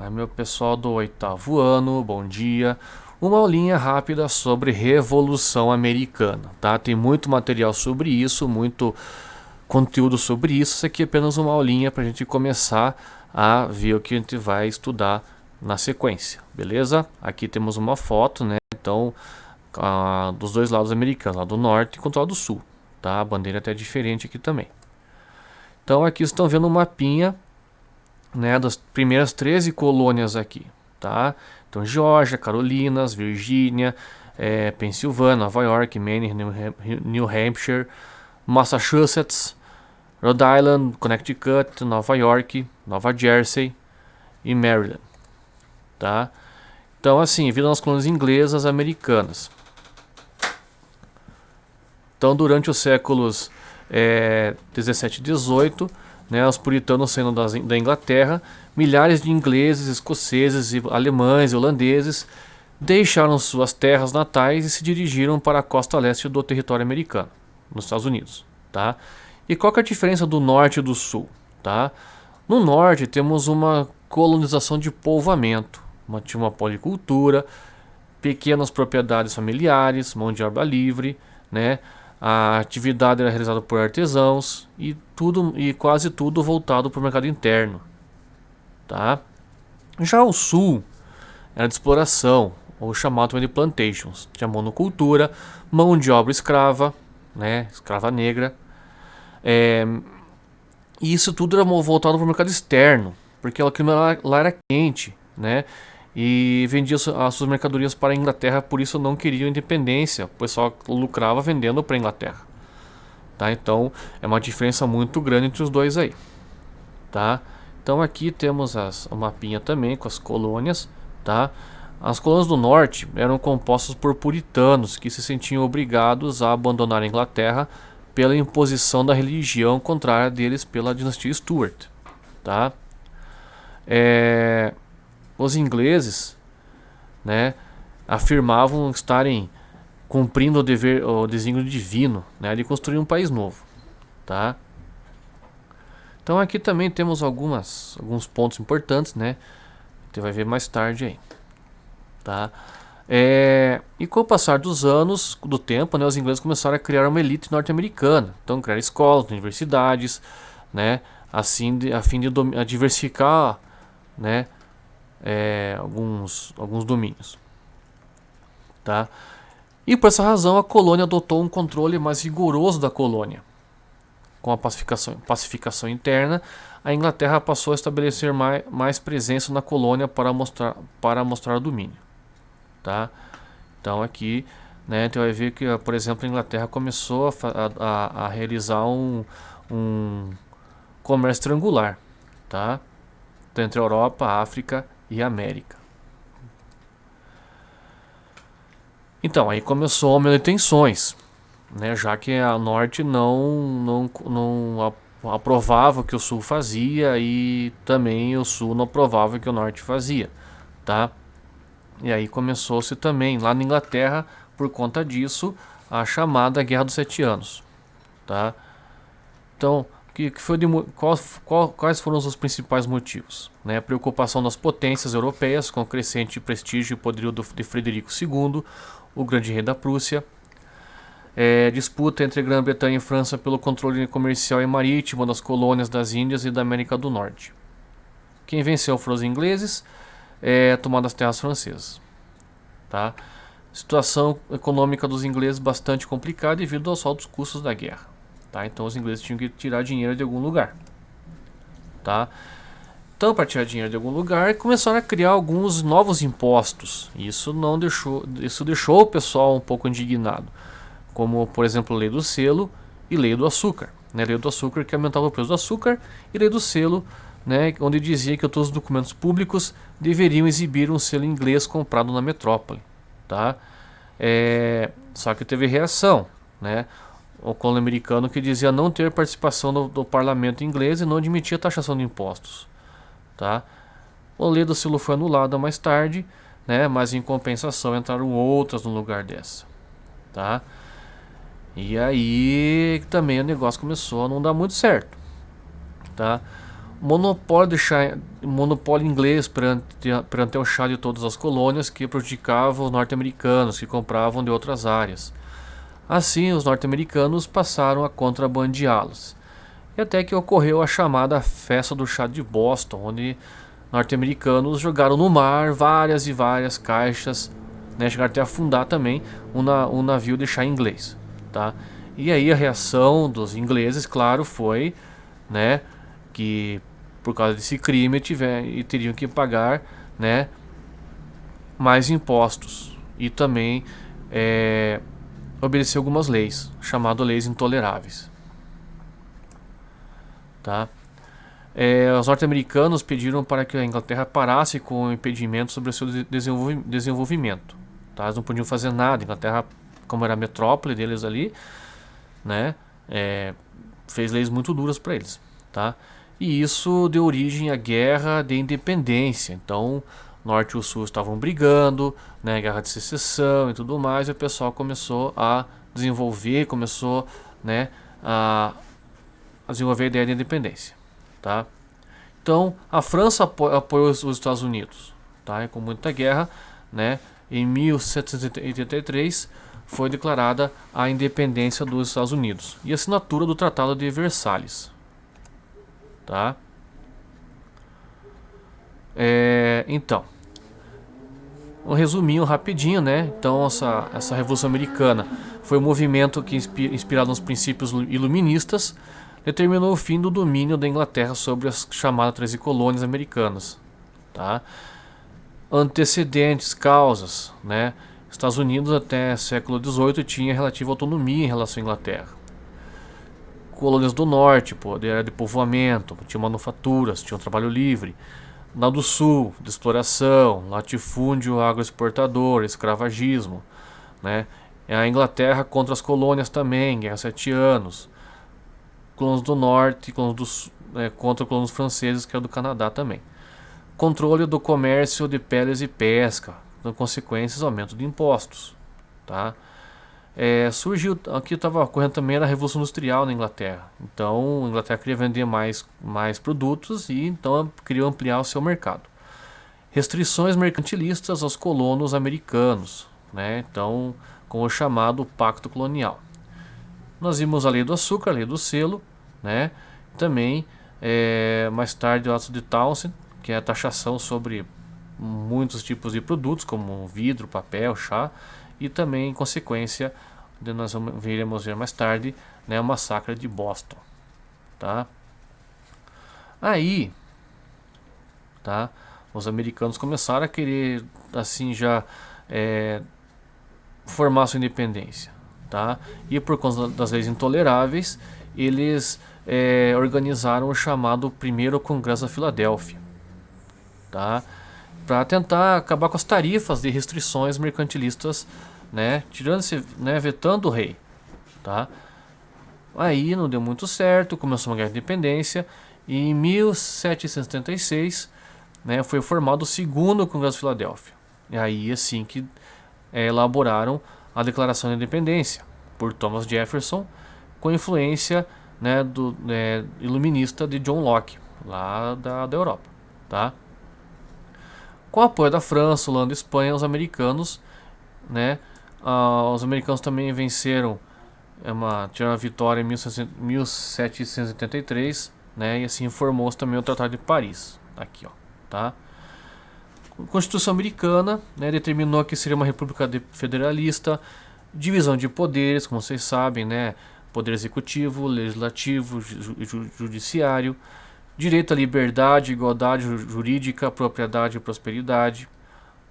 Aí, meu pessoal do oitavo ano, bom dia. Uma aulinha rápida sobre Revolução Americana, tá? Tem muito material sobre isso, muito conteúdo sobre isso. Isso aqui é apenas uma aulinha para a gente começar a ver o que a gente vai estudar na sequência, beleza? Aqui temos uma foto, né? Então, dos dois lados americanos, lá do norte contra o lado do sul, tá? A bandeira é até diferente aqui também. Então, aqui estão vendo um mapinha, né, das primeiras 13 colônias aqui, tá? Então, Geórgia, Carolinas, Virgínia, Pensilvânia, Nova York, Maine, New Hampshire, Massachusetts, Rhode Island, Connecticut, Nova York, Nova Jersey e Maryland, tá? Então, assim, viram as colônias inglesas americanas. Então, durante os séculos 17 e 18, né, os puritanos saindo da Inglaterra, milhares de ingleses, escoceses, alemães e holandeses deixaram suas terras natais e se dirigiram para a costa leste do território americano, nos Estados Unidos, tá? E qual que é a diferença do norte e do sul, tá? No norte temos uma colonização de povoamento, tinha uma policultura, pequenas propriedades familiares, mão de obra livre, né? A atividade era realizada por artesãos e quase tudo voltado para o mercado interno, tá? Já o sul era de exploração, ou chamado também de plantations. Tinha monocultura, mão de obra escrava, né? Escrava negra. E isso tudo era voltado para o mercado externo, porque o clima lá era quente, né? E vendia as suas mercadorias para a Inglaterra, por isso não queriam independência. O pessoal lucrava vendendo para a Inglaterra, tá? Então é uma diferença muito grande entre os dois aí, tá? Então aqui temos o mapinha também com as colônias, tá? As colônias do norte eram compostas por puritanos que se sentiam obrigados a abandonar a Inglaterra pela imposição da religião contrária deles pela dinastia Stuart, tá? Os ingleses, né, afirmavam estarem cumprindo o desígnio divino, né, de construir um país novo, tá? Então aqui também temos alguns pontos importantes, né? Você vai ver mais tarde aí, tá? E com o passar dos anos, do tempo, né, os ingleses começaram a criar uma elite norte-americana. Então criaram escolas, universidades, né, assim a fim de diversificar, né, alguns domínios, tá? E por essa razão a colônia adotou um controle mais rigoroso da colônia. Com a pacificação interna, a Inglaterra passou a estabelecer mais presença na colônia para mostrar domínio, tá? Então aqui, né, você vai ver que, por exemplo, a Inglaterra começou a realizar um comércio triangular, tá? Entre a Europa, a África e a América. Então, aí começou o aumento de tensões, né, já que a Norte não aprovava o que o Sul fazia e também o Sul não aprovava o que o Norte fazia, tá? E aí começou-se também lá na Inglaterra, por conta disso, a chamada Guerra dos Sete Anos, tá? Então, quais foram os principais motivos? Né? A preocupação das potências europeias com o crescente prestígio e poderio de Frederico II, o grande rei da Prússia. Disputa entre Grã-Bretanha e França pelo controle comercial e marítimo das colônias das Índias e da América do Norte. Quem venceu foram os ingleses, tomando as terras francesas, tá? Situação econômica dos ingleses bastante complicada devido aos altos custos da guerra, tá? Então os ingleses tinham que tirar dinheiro de algum lugar, tá? Então, para tirar dinheiro de algum lugar, começaram a criar alguns novos impostos. Isso deixou o pessoal um pouco indignado, como por exemplo a lei do selo e lei do açúcar, né? Lei do açúcar que aumentava o preço do açúcar e lei do selo, né, onde dizia que todos os documentos públicos deveriam exibir um selo inglês comprado na metrópole, tá? Só que teve reação, né? O colônia americano que dizia não ter participação do parlamento inglês e não admitia taxação de impostos, tá? A lei do selo foi anulada mais tarde, né? Mas em compensação entraram outras no lugar dessa, tá? E aí também o negócio começou a não dar muito certo, tá? monopólio inglês perante o chá de todas as colônias, que prejudicava os norte-americanos que compravam de outras áreas. Assim, os norte-americanos passaram a contrabandeá-los. E até que ocorreu a chamada Festa do Chá de Boston, onde norte-americanos jogaram no mar várias e várias caixas, né, chegaram até a afundar também um navio de chá inglês, tá? E aí a reação dos ingleses, claro, foi, né, que por causa desse crime teriam que pagar, né, mais impostos e também obedecer algumas leis, chamadas leis intoleráveis, tá? Os norte-americanos pediram para que a Inglaterra parasse com o impedimento sobre o seu desenvolvimento, tá? Eles não podiam fazer nada. A Inglaterra, como era a metrópole deles ali, né, fez leis muito duras para eles, tá? E isso deu origem à Guerra de Independência. Então, Norte e o Sul estavam brigando, né, Guerra de Secessão e tudo mais, e o pessoal começou a desenvolver, né, a desenvolver a ideia de independência, tá? Então, a França apoiou os Estados Unidos, tá? E com muita guerra, né, em 1783 foi declarada a independência dos Estados Unidos e a assinatura do Tratado de Versalhes, tá? Então, um resuminho rapidinho, né? Então, essa Revolução Americana foi um movimento que, inspirado nos princípios iluministas, determinou o fim do domínio da Inglaterra sobre as chamadas 13 colônias americanas, tá? Antecedentes, causas, né? Estados Unidos até século XVIII tinha relativa autonomia em relação à Inglaterra. Colônias do Norte, poder de povoamento, tinha manufaturas, tinha um trabalho livre. Na do Sul, de exploração, latifúndio agroexportador, escravagismo, né? A Inglaterra contra as colônias também, Guerra 7 Anos. Colonos do Norte, contra colonos franceses, que é do Canadá também. Controle do comércio de peles e pesca, com consequências, aumento de impostos, tá? Surgiu, aqui estava ocorrendo também a Revolução Industrial na Inglaterra. Então, a Inglaterra queria vender mais produtos e então queria ampliar o seu mercado. Restrições mercantilistas aos colonos americanos, né? Então, com o chamado Pacto Colonial. Nós vimos a Lei do Açúcar, a Lei do Selo, né? Também, mais tarde, o Ato de Townshend, que é a taxação sobre muitos tipos de produtos, como vidro, papel, chá, e também, em consequência, nós iremos ver mais tarde, né, o massacre de Boston, tá? Aí, tá, os americanos começaram a querer, assim, já formar sua independência, tá? E por causa das leis intoleráveis, eles organizaram o chamado Primeiro Congresso da Filadélfia, tá? Para tentar acabar com as tarifas de restrições mercantilistas, né? Vetando o rei, tá? Aí não deu muito certo, começou uma guerra de independência e em 1776, né, foi formado o Segundo Congresso de Filadélfia. E aí assim que elaboraram a Declaração de Independência por Thomas Jefferson, com influência, né, do iluminista de John Locke, lá da Europa, tá? Com o apoio da França, Holanda e Espanha, os americanos, né, os americanos também venceram, tiveram a vitória em 1783, né, e assim formou-se também o Tratado de Paris, aqui, ó, tá? A Constituição Americana, né, determinou que seria uma república federalista, divisão de poderes, como vocês sabem, né, poder executivo, legislativo, judiciário, direito à liberdade, igualdade jurídica, propriedade e prosperidade,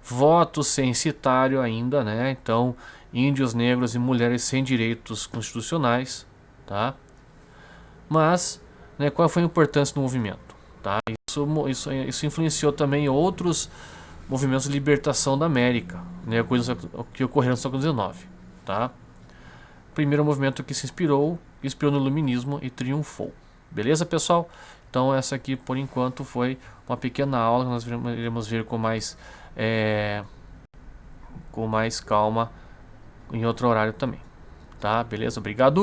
voto censitário ainda, né? Então, índios, negros e mulheres sem direitos constitucionais, tá? Mas, né, qual foi a importância do movimento, tá? Isso influenciou também outros movimentos de libertação da América, né? Coisas que ocorreram no século XIX, tá? Primeiro movimento que se inspirou no iluminismo e triunfou. Beleza, pessoal? Então essa aqui, por enquanto, foi uma pequena aula que nós iremos ver com mais calma em outro horário também, tá? Beleza? Obrigado!